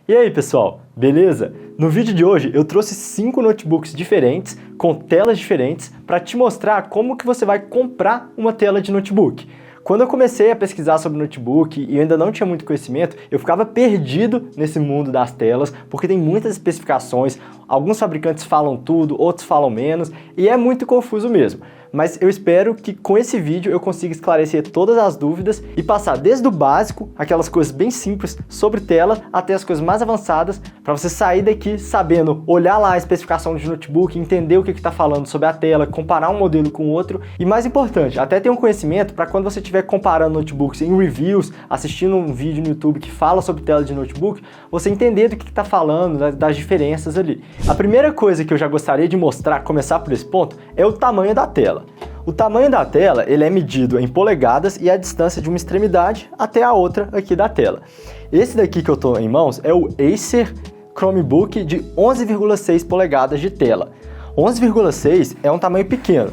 E aí pessoal, beleza? No vídeo de hoje eu trouxe 5 notebooks diferentes, com telas diferentes, para te mostrar como que você vai comprar uma tela de notebook. Quando eu comecei a pesquisar sobre notebook e eu ainda não tinha muito conhecimento, eu ficava perdido nesse mundo das telas, porque tem muitas especificações, alguns fabricantes falam tudo, outros falam menos, e é muito confuso mesmo. Mas eu espero que com esse vídeo eu consiga esclarecer todas as dúvidas e passar desde o básico, aquelas coisas bem simples sobre tela, até as coisas mais avançadas, para você sair daqui sabendo olhar lá a especificação de notebook, entender o que está falando sobre a tela, comparar um modelo com o outro e, mais importante, até ter um conhecimento para quando você estiver comparando notebooks em reviews, assistindo um vídeo no YouTube que fala sobre tela de notebook, você entender do que está falando, das diferenças ali. A primeira coisa que eu já gostaria de mostrar, começar por esse ponto, é o tamanho da tela. O tamanho da tela ele é medido em polegadas e a distância de uma extremidade até a outra aqui da tela. Esse daqui que eu estou em mãos é o Acer Chromebook de 11,6 polegadas de tela. 11,6 é um tamanho pequeno.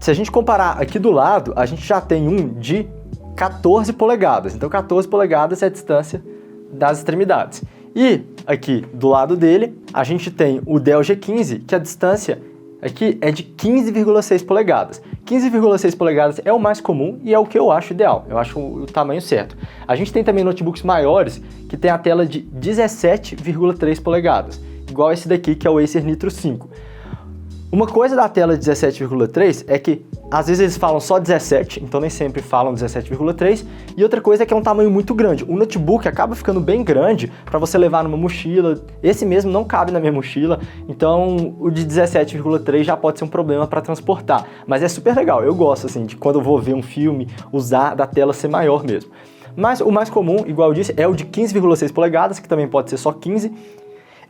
Se a gente comparar aqui do lado, a gente já tem um de 14 polegadas. Então 14 polegadas é a distância das extremidades. E aqui do lado dele, a gente tem o Dell G15, que a distância aqui é de 15,6 polegadas. 15,6 polegadas é o mais comum e é o que eu acho ideal. Eu acho o tamanho certo. A gente tem também notebooks maiores que tem a tela de 17,3 polegadas, igual esse daqui que é o Acer Nitro 5. Uma coisa da tela de 17,3 é que às vezes eles falam só 17, então nem sempre falam 17,3, e outra coisa é que é um tamanho muito grande. O notebook acaba ficando bem grande para você levar numa mochila, esse mesmo não cabe na minha mochila, então o de 17,3 já pode ser um problema para transportar, mas é super legal, eu gosto assim, de quando eu vou ver um filme, usar da tela ser maior mesmo. Mas o mais comum, igual eu disse, é o de 15,6 polegadas, que também pode ser só 15,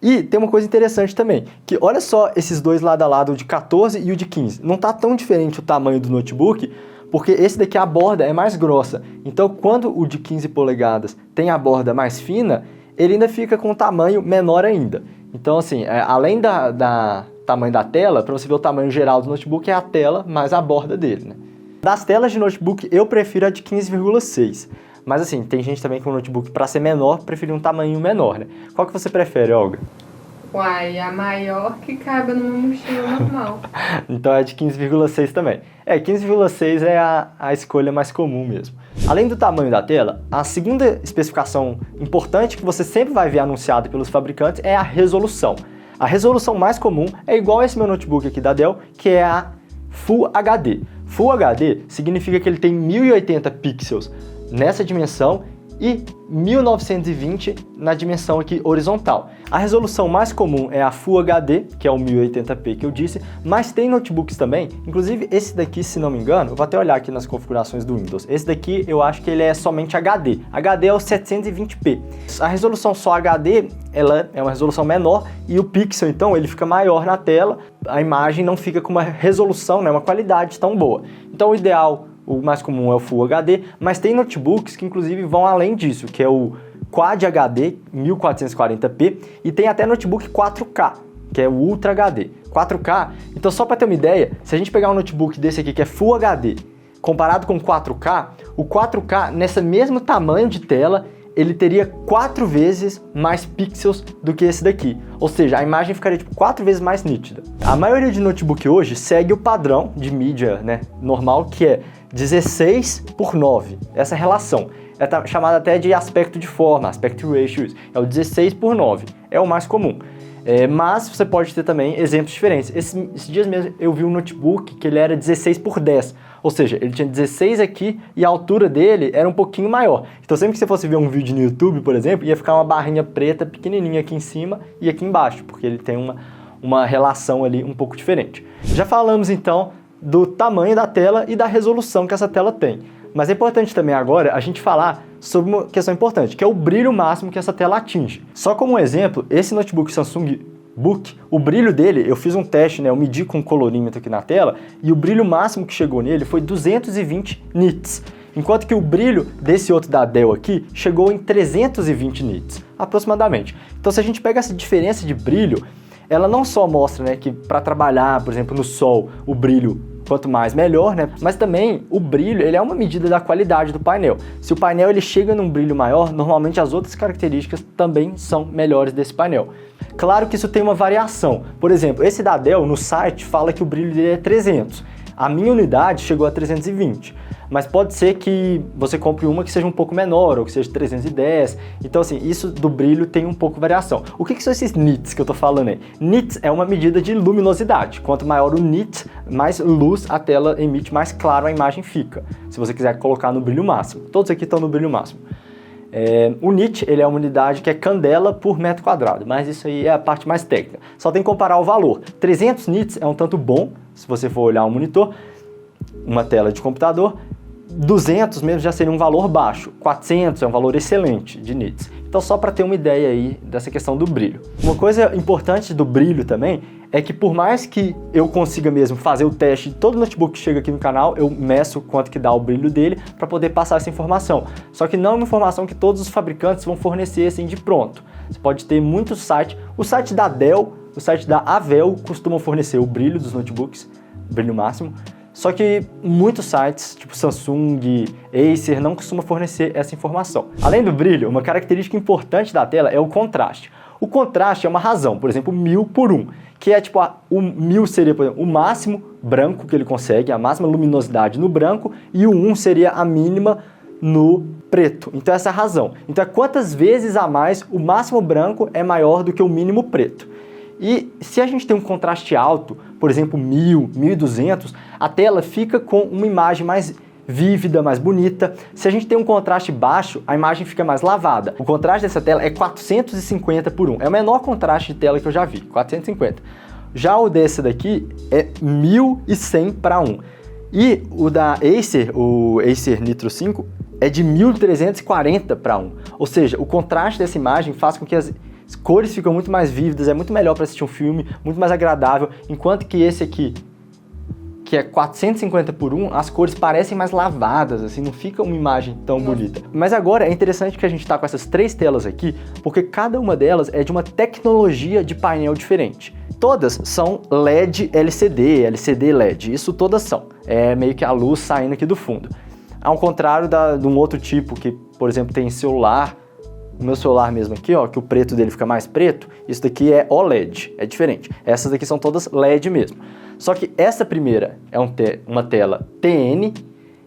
e tem uma coisa interessante também, que olha só esses dois lado a lado, o de 14 e o de 15. Não está tão diferente o tamanho do notebook, porque esse daqui a borda é mais grossa. Então quando o de 15 polegadas tem a borda mais fina, ele ainda fica com um tamanho menor ainda. Então assim, além da tamanho da tela, para você ver o tamanho geral do notebook, é a tela mais a borda dele, né? Das telas de notebook eu prefiro a de 15,6. Mas assim, tem gente também com notebook para ser menor, prefere um tamanho menor, né? Qual que você prefere, Olga? Uai, a maior que caiba numa mochila normal. Então é de 15,6 também. 15,6 é a escolha mais comum mesmo. Além do tamanho da tela, a segunda especificação importante que você sempre vai ver anunciada pelos fabricantes é a resolução. A resolução mais comum é igual a esse meu notebook aqui da Dell, que é a Full HD. Full HD significa que ele tem 1080 pixels nessa dimensão e 1920 na dimensão aqui horizontal. A resolução mais comum é a Full HD, que é o 1080p que eu disse, mas tem notebooks também, inclusive esse daqui, se não me engano, eu vou até olhar aqui nas configurações do Windows, esse daqui eu acho que ele é somente HD. HD é o 720p. A resolução só HD, ela é uma resolução menor e o pixel, então, ele fica maior na tela, a imagem não fica com uma resolução, né, uma qualidade tão boa. Então o ideal, o mais comum é o Full HD, mas tem notebooks que inclusive vão além disso, que é o Quad HD 1440p e tem até notebook 4K, que é o Ultra HD. 4K, então só para ter uma ideia, se a gente pegar um notebook desse aqui que é Full HD, comparado com 4K, o 4K nesse mesmo tamanho de tela, ele teria 4 vezes mais pixels do que esse daqui. Ou seja, a imagem ficaria tipo 4 vezes mais nítida. A maioria de notebook hoje segue o padrão de mídia, né, normal, que é 16:9, essa relação. É chamada até de aspecto de forma, aspect ratio, é o 16:9, é o mais comum. Mas você pode ter também exemplos diferentes. Esses dias mesmo eu vi um notebook que ele era 16:10, ou seja, ele tinha 16 aqui e a altura dele era um pouquinho maior. Então sempre que você fosse ver um vídeo no YouTube, por exemplo, ia ficar uma barrinha preta pequenininha aqui em cima e aqui embaixo, porque ele tem uma relação ali um pouco diferente. Já falamos então do tamanho da tela e da resolução que essa tela tem. Mas é importante também agora a gente falar sobre uma questão importante, que é o brilho máximo que essa tela atinge. Só como um exemplo, esse notebook Samsung Book, o brilho dele, eu fiz um teste, né, eu medi com um colorímetro aqui na tela, e o brilho máximo que chegou nele foi 220 nits, enquanto que o brilho desse outro da Dell aqui chegou em 320 nits, aproximadamente. Então se a gente pega essa diferença de brilho, ela não só mostra, né, que para trabalhar, por exemplo, no sol, o brilho quanto mais melhor, né? Mas também o brilho, ele é uma medida da qualidade do painel. Se o painel ele chega num brilho maior, normalmente as outras características também são melhores desse painel. Claro que isso tem uma variação. Por exemplo, esse da Dell no site fala que o brilho dele é 300. A minha unidade chegou a 320, mas pode ser que você compre uma que seja um pouco menor, ou que seja 310. Então, assim, isso do brilho tem um pouco de variação. O que são esses nits que eu tô falando aí? Nits é uma medida de luminosidade. Quanto maior o nit, mais luz a tela emite, mais claro a imagem fica. Se você quiser colocar no brilho máximo. Todos aqui estão no brilho máximo. O nit, ele é uma unidade que é candela por metro quadrado, mas isso aí é a parte mais técnica. Só tem que comparar o valor. 300 nits é um tanto bom, se você for olhar um monitor, uma tela de computador. 200 mesmo já seria um valor baixo. 400 é um valor excelente de nits. Então, só para ter uma ideia aí dessa questão do brilho. Uma coisa importante do brilho também é que por mais que eu consiga mesmo fazer o teste de todo notebook que chega aqui no canal, eu meço quanto que dá o brilho dele para poder passar essa informação. Só que não é uma informação que todos os fabricantes vão fornecer assim de pronto. Você pode ter muitos sites. O site da Dell, o site da Avel costumam fornecer o brilho dos notebooks, brilho máximo. Só que muitos sites, tipo Samsung, Acer, não costumam fornecer essa informação. Além do brilho, uma característica importante da tela é o contraste. O contraste é uma razão, por exemplo, 1000 por 1, que é tipo, o 1000 seria, por exemplo, o máximo branco que ele consegue, a máxima luminosidade no branco, e o 1 seria a mínima no preto. Então essa é a razão. Então é quantas vezes a mais o máximo branco é maior do que o mínimo preto. E se a gente tem um contraste alto, por exemplo 1000, 1200, a tela fica com uma imagem mais vívida, mais bonita. Se a gente tem um contraste baixo, a imagem fica mais lavada. O contraste dessa tela é 450 por 1. É o menor contraste de tela que eu já vi, 450. Já o desse daqui é 1100 para 1. E o da Acer, o Acer Nitro 5, é de 1340 para 1. Ou seja, o contraste dessa imagem faz com que as cores ficam muito mais vívidas, é muito melhor para assistir um filme, muito mais agradável, enquanto que esse aqui, que é 450 por 1, as cores parecem mais lavadas, assim, não fica uma imagem tão bonita. Mas agora é interessante que a gente tá com essas três telas aqui, porque cada uma delas é de uma tecnologia de painel diferente. Todas são LED LCD, LCD LED, isso todas são. É meio que a luz saindo aqui do fundo. Ao contrário de um outro tipo que, por exemplo, tem celular. O meu celular mesmo aqui, ó, que o preto dele fica mais preto, isso daqui é OLED, é diferente. Essas daqui são todas LED mesmo. Só que essa primeira é uma tela TN,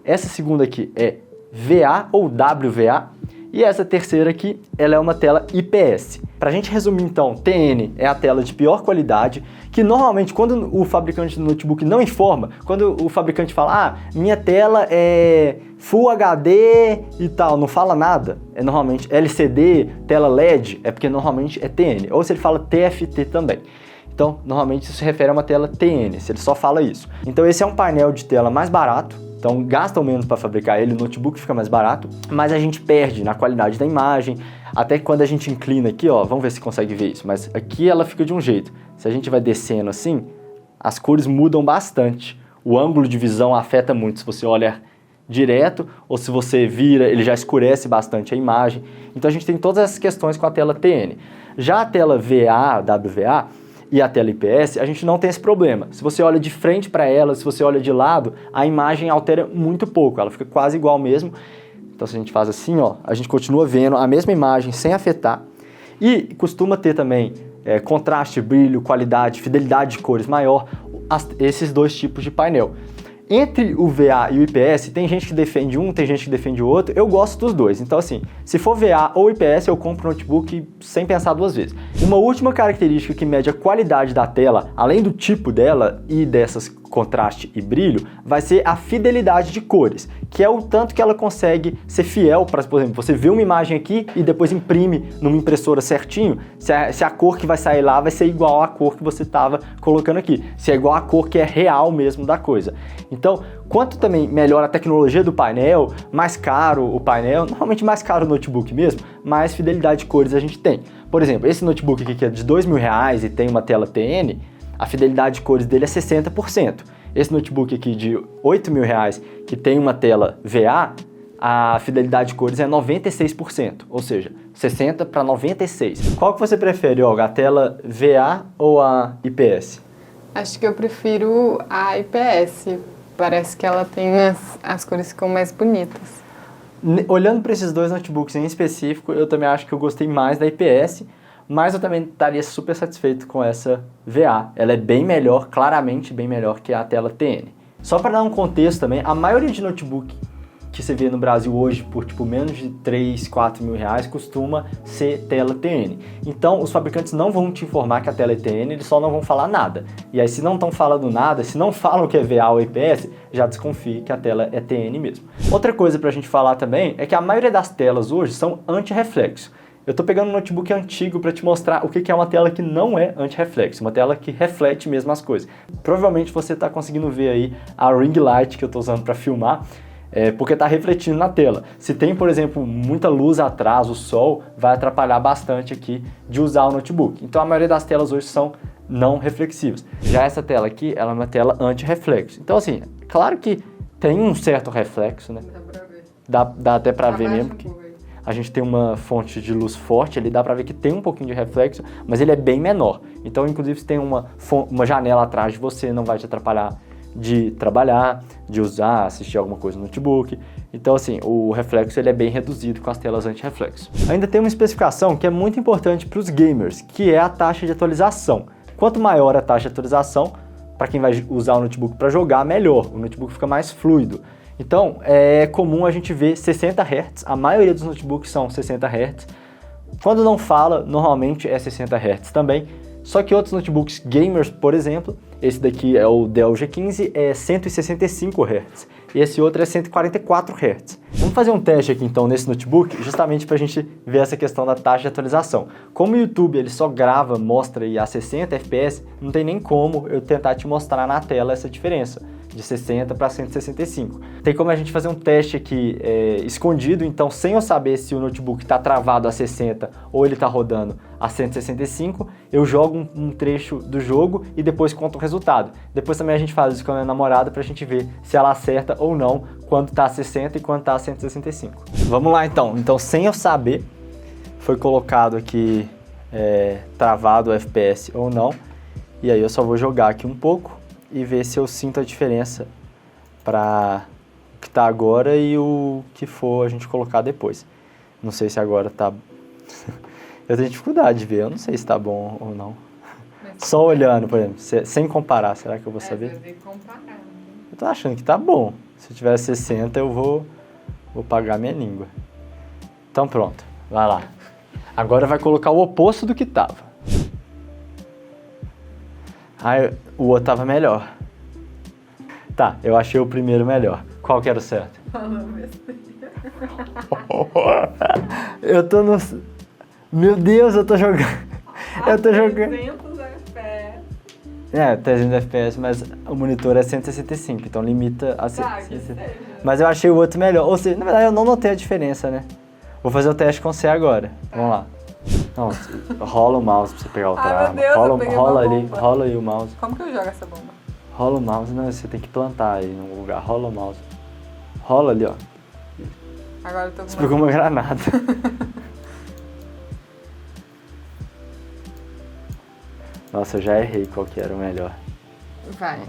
essa segunda aqui é VA ou WVA, e essa terceira aqui, ela é uma tela IPS. Pra gente resumir então, TN é a tela de pior qualidade, que normalmente quando o fabricante do notebook não informa, quando o fabricante fala, minha tela é Full HD e tal, não fala nada, é normalmente LCD, tela LED, é porque normalmente é TN, ou se ele fala TFT também. Então, normalmente isso se refere a uma tela TN, se ele só fala isso. Então esse é um painel de tela mais barato, então gastam menos para fabricar ele, o notebook fica mais barato, mas a gente perde na qualidade da imagem, até que quando a gente inclina aqui, ó, vamos ver se consegue ver isso, mas aqui ela fica de um jeito. Se a gente vai descendo assim, as cores mudam bastante. O ângulo de visão afeta muito, se você olha direto ou se você vira, ele já escurece bastante a imagem. Então a gente tem todas essas questões com a tela TN. Já a tela VA, WVA, e a tela IPS, a gente não tem esse problema. Se você olha de frente para ela, se você olha de lado, a imagem altera muito pouco, ela fica quase igual mesmo. Então se a gente faz assim, ó, a gente continua vendo a mesma imagem sem afetar. E costuma ter também contraste, brilho, qualidade, fidelidade de cores maior, esses dois tipos de painel. Entre o VA e o IPS, tem gente que defende um, tem gente que defende o outro, eu gosto dos dois. Então assim, se for VA ou IPS, eu compro um notebook sem pensar duas vezes. Uma última característica que mede a qualidade da tela, além do tipo dela e dessas contraste e brilho, vai ser a fidelidade de cores, que é o tanto que ela consegue ser fiel para, por exemplo, você vê uma imagem aqui e depois imprime numa impressora certinho, se a cor que vai sair lá vai ser igual à cor que você estava colocando aqui, se é igual à cor que é real mesmo da coisa. Então, quanto também melhor a tecnologia do painel, mais caro o painel, normalmente mais caro o notebook mesmo, mais fidelidade de cores a gente tem. Por exemplo, esse notebook aqui que é de R$2.000 e tem uma tela TN, a fidelidade de cores dele é 60%. Esse notebook aqui de R$8.000 que tem uma tela VA, a fidelidade de cores é 96%, ou seja, 60 para 96. Qual que você prefere, Olga, a tela VA ou a IPS? Acho que eu prefiro a IPS. Parece que ela tem as cores ficam mais bonitas. Olhando para esses dois notebooks em específico, eu também acho que eu gostei mais da IPS, mas eu também estaria super satisfeito com essa VA. Ela é bem melhor, claramente bem melhor que a tela TN. Só para dar um contexto também, a maioria de notebook que você vê no Brasil hoje por tipo menos de 3, 4 mil reais costuma ser tela TN. Então os fabricantes não vão te informar que a tela é TN, eles só não vão falar nada. E aí se não estão falando nada, se não falam que é VA ou IPS, já desconfie que a tela é TN mesmo. Outra coisa pra gente falar também é que a maioria das telas hoje são anti-reflexo. Eu tô pegando um notebook antigo para te mostrar o que é uma tela que não é anti-reflexo, uma tela que reflete mesmo as coisas. Provavelmente você tá conseguindo ver aí a ring light que eu tô usando para filmar, porque está refletindo na tela. Se tem, por exemplo, muita luz atrás, o sol, vai atrapalhar bastante aqui de usar o notebook. Então a maioria das telas hoje são não reflexivas. Já essa tela aqui, ela é uma tela anti-reflexo. Então assim, claro que tem um certo reflexo, né? Dá pra ver. Dá até pra ver Abaixa mesmo. um pouco aí. A gente tem uma fonte de luz forte, ali dá pra ver que tem um pouquinho de reflexo, mas ele é bem menor. Então, inclusive, se tem uma janela atrás de você, não vai te atrapalhar de trabalhar, de usar, assistir alguma coisa no notebook. Então, assim, o reflexo ele é bem reduzido com as telas anti-reflexo. Ainda tem uma especificação que é muito importante para os gamers, que é a taxa de atualização. Quanto maior a taxa de atualização, para quem vai usar o notebook para jogar, melhor. O notebook fica mais fluido. Então, é comum a gente ver 60 Hz, a maioria dos notebooks são 60 Hz. Quando não fala, normalmente é 60 Hz também. Só que outros notebooks gamers, por exemplo, esse daqui é o Dell G15, é 165 Hz. E esse outro é 144 Hz. Vamos fazer um teste aqui então nesse notebook, justamente para a gente ver essa questão da taxa de atualização. Como o YouTube ele só grava, mostra aí a 60 FPS, não tem nem como eu tentar te mostrar na tela essa diferença de 60 para 165. Tem como a gente fazer um teste aqui escondido, então sem eu saber se o notebook está travado a 60 ou ele está rodando a 165, eu jogo um trecho do jogo e depois conto o resultado. Depois também a gente faz isso com a minha namorada para a gente ver se ela acerta ou não quando está a 60 e quando está a 165. Vamos lá então. Então sem eu saber, foi colocado aqui travado o FPS ou não, e aí eu só vou jogar aqui um pouco e ver se eu sinto a diferença para o que está agora e o que for a gente colocar depois. Não sei se agora tá... Eu tenho dificuldade de ver, eu não sei se tá bom ou não. Só olhando, por exemplo, sem comparar, será que eu vou saber? Eu tô achando que tá bom. Se eu tiver 60, eu vou pagar minha língua. Então pronto, vai lá. Agora vai colocar o oposto do que tava. O outro tava melhor. Tá, eu achei o primeiro melhor. Qual que era o certo? Eu tô no... Meu Deus, eu tô jogando... Eu tô jogando... 300 FPS. 300 FPS, mas o monitor é 165, então limita a... Tá, que seja. Mas eu achei o outro melhor. Ou seja, na verdade eu não notei a diferença, né? Vou fazer o teste com você agora. Vamos lá. Não, rola o mouse pra você pegar o trava. Meu Deus, eu peguei uma bomba. Rola aí o mouse. Como que eu jogo essa bomba? Rola o mouse, não, você tem que plantar aí no lugar. Rola o mouse. Rola ali, ó. Agora eu tô com Você pegou uma granada. Nossa, eu já errei qual que era o melhor. Vai.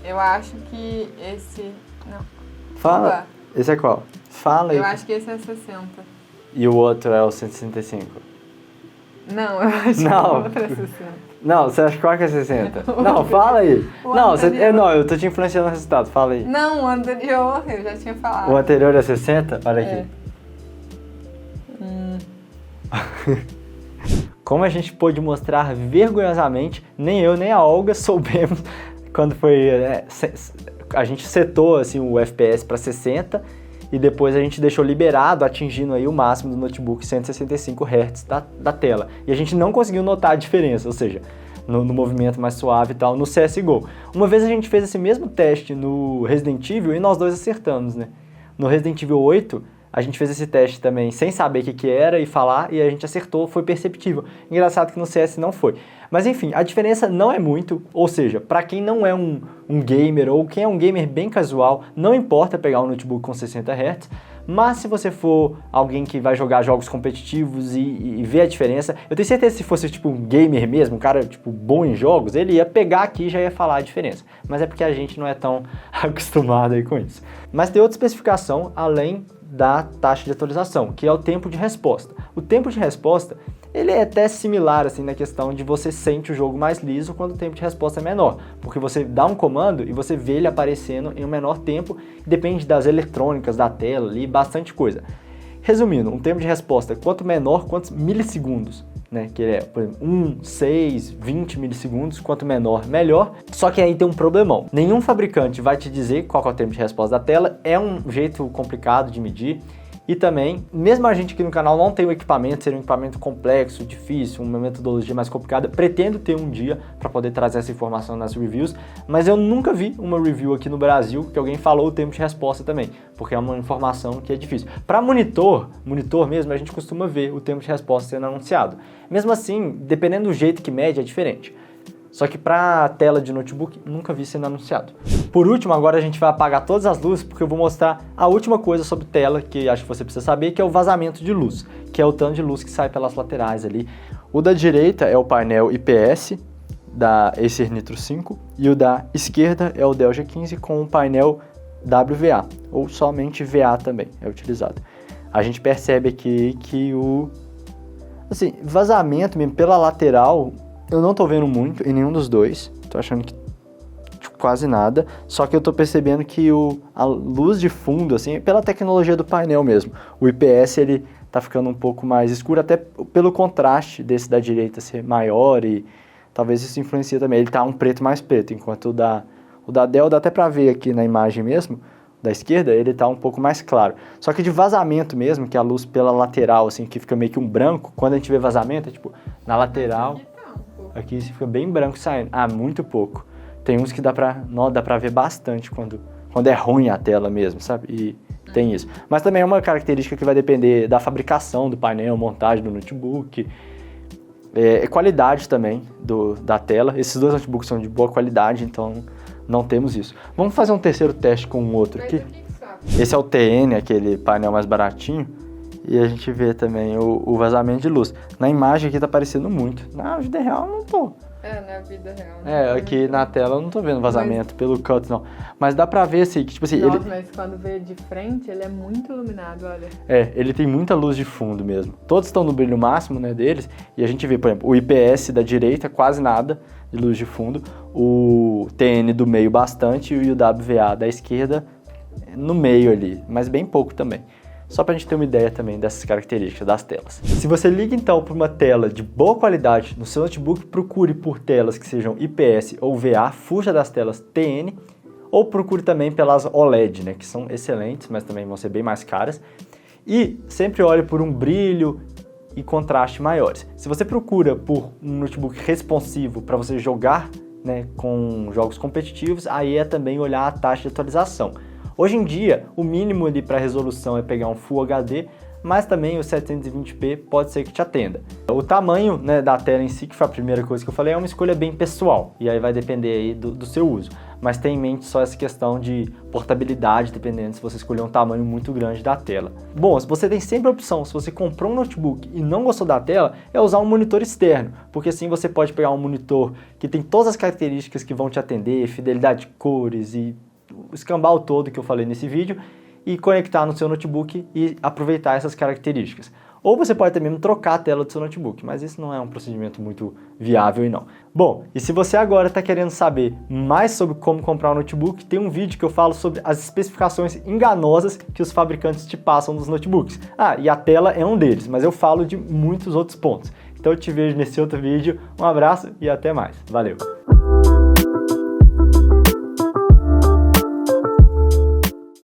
Eu acho que esse... Não. Fala. Opa. Esse é qual? Fala aí. Eu acho que esse é 60. E o outro é o 165. Não, eu acho que Não. o outro é 60. Não, você acha qual que é 60? Não, fala aí. O Não, anterior. eu tô te influenciando no resultado, fala aí. Não, o anterior, eu já tinha falado. O anterior é 60? Olha aqui. Como a gente pôde mostrar vergonhosamente, nem eu nem a Olga soubemos quando foi... a gente setou assim, o FPS para 60 e depois a gente deixou liberado, atingindo aí o máximo do notebook 165 Hz da tela. E a gente não conseguiu notar a diferença, ou seja, no movimento mais suave e tal, no CSGO. Uma vez a gente fez esse mesmo teste no Resident Evil e nós dois acertamos, né? No Resident Evil 8, a gente fez esse teste também sem saber o que era e falar, e a gente acertou, foi perceptível. Engraçado que no CS não foi. Mas enfim, a diferença não é muito, ou seja, para quem não é um gamer ou quem é um gamer bem casual, não importa pegar um notebook com 60 Hz, Mas se você for alguém que vai jogar jogos competitivos e ver a diferença, eu tenho certeza que se fosse tipo um gamer mesmo, um cara tipo bom em jogos, ele ia pegar aqui e já ia falar a diferença. Mas é porque a gente não é tão acostumado aí com isso. Mas tem outra especificação além da taxa de atualização, que é o tempo de resposta. O tempo de resposta, ele é até similar assim na questão de você sente o jogo mais liso quando o tempo de resposta é menor, porque você dá um comando e você vê ele aparecendo em um menor tempo, depende das eletrônicas da tela ali, bastante coisa. Resumindo, um tempo de resposta quanto menor, quantos milissegundos, né, que é, por exemplo, 1, 6, 20 milissegundos, quanto menor, melhor. Só que aí tem um problemão. Nenhum fabricante vai te dizer qual é o tempo de resposta da tela, é um jeito complicado de medir. E também, mesmo a gente aqui no canal não tem o equipamento, ser um equipamento complexo, difícil, uma metodologia mais complicada, pretendo ter um dia para poder trazer essa informação nas reviews, mas eu nunca vi uma review aqui no Brasil que alguém falou o tempo de resposta também, porque é uma informação que é difícil. Para monitor mesmo, a gente costuma ver o tempo de resposta sendo anunciado. Mesmo assim, dependendo do jeito que mede, é diferente. Só que para tela de notebook, nunca vi sendo anunciado. Por último, agora a gente vai apagar todas as luzes, porque eu vou mostrar a última coisa sobre tela, que acho que você precisa saber, que é o vazamento de luz, que é o tanto de luz que sai pelas laterais ali. O da direita é o painel IPS da Acer Nitro 5, e o da esquerda é o Dell G15 com o painel WVA, ou somente VA também é utilizado. A gente percebe aqui que o vazamento mesmo pela lateral, eu não tô vendo muito em nenhum dos dois, tô achando que quase nada, só que eu tô percebendo que a luz de fundo, assim, pela tecnologia do painel mesmo, o IPS ele tá ficando um pouco mais escuro, até pelo contraste desse da direita ser maior e talvez isso influencia também, ele tá um preto mais preto, enquanto o da Dell dá até pra ver aqui na imagem mesmo, da esquerda, ele tá um pouco mais claro. Só que de vazamento mesmo, que é a luz pela lateral, assim, que fica meio que um branco, quando a gente vê vazamento, é tipo, na lateral... Aqui fica bem branco saindo. Ah, muito pouco. Tem uns que dá pra ver bastante quando é ruim a tela mesmo, sabe? E tem isso. Mas também é uma característica que vai depender da fabricação do painel, montagem do notebook. Qualidade também da tela. Esses dois notebooks são de boa qualidade, então não temos isso. Vamos fazer um terceiro teste com um outro aqui. Esse é o TN, aquele painel mais baratinho. E a gente vê também o vazamento de luz. Na imagem aqui tá aparecendo muito. Na vida real eu não tô. Na vida real. Aqui na tela eu não tô vendo vazamento pelo canto, não. Mas dá pra ver assim, que tipo assim... Nossa, mas quando vê de frente, ele é muito iluminado, olha. Ele tem muita luz de fundo mesmo. Todos estão no brilho máximo, né, deles. E a gente vê, por exemplo, o IPS da direita, quase nada de luz de fundo. O TN do meio bastante e o WVA da esquerda no meio ali, mas bem pouco também. Só para a gente ter uma ideia também dessas características das telas. Se você liga então para uma tela de boa qualidade no seu notebook, procure por telas que sejam IPS ou VA, fuja das telas TN, ou procure também pelas OLED, né, que são excelentes, mas também vão ser bem mais caras. E sempre olhe por um brilho e contraste maiores. Se você procura por um notebook responsivo para você jogar, né, com jogos competitivos, aí é também olhar a taxa de atualização. Hoje em dia, o mínimo ali para resolução é pegar um Full HD, mas também o 720p pode ser que te atenda. O tamanho, né, da tela em si, que foi a primeira coisa que eu falei, é uma escolha bem pessoal, e aí vai depender aí do seu uso. Mas tenha em mente só essa questão de portabilidade, dependendo se você escolher um tamanho muito grande da tela. Bom, se você tem sempre a opção, se você comprou um notebook e não gostou da tela, é usar um monitor externo, porque assim você pode pegar um monitor que tem todas as características que vão te atender, fidelidade de cores e o escambau todo que eu falei nesse vídeo, e conectar no seu notebook e aproveitar essas características. Ou você pode também trocar a tela do seu notebook, mas isso não é um procedimento muito viável e não. Bom, e se você agora está querendo saber mais sobre como comprar um notebook, tem um vídeo que eu falo sobre as especificações enganosas que os fabricantes te passam nos notebooks. E a tela é um deles, mas eu falo de muitos outros pontos. Então eu te vejo nesse outro vídeo, um abraço e até mais. Valeu!